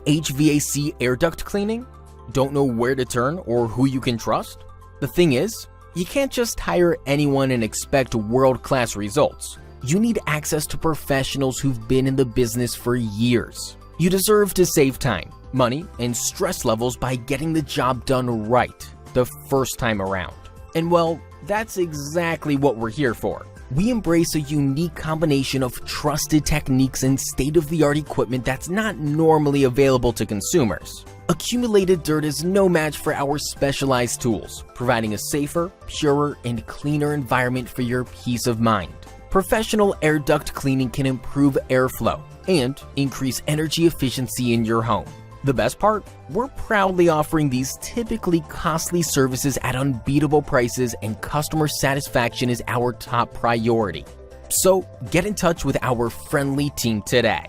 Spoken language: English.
HVAC air duct cleaning? Don't know where to turn or who you can trust? The thing is, you can't just hire anyone and expect world-class results. You need access to professionals who've been in the business for years. You deserve to save time, money, and stress levels by getting the job done right the first time around. And well, that's exactly what we're here for. We embrace a unique combination of trusted techniques and state-of-the-art equipment that's not normally available to consumers. Accumulated dirt is no match for our specialized tools, providing a safer, purer, and cleaner environment for your peace of mind. Professional air duct cleaning can improve airflow and increase energy efficiency in your home. The best part? We're proudly offering these typically costly services at unbeatable prices, and customer satisfaction is our top priority. So get in touch with our friendly team today.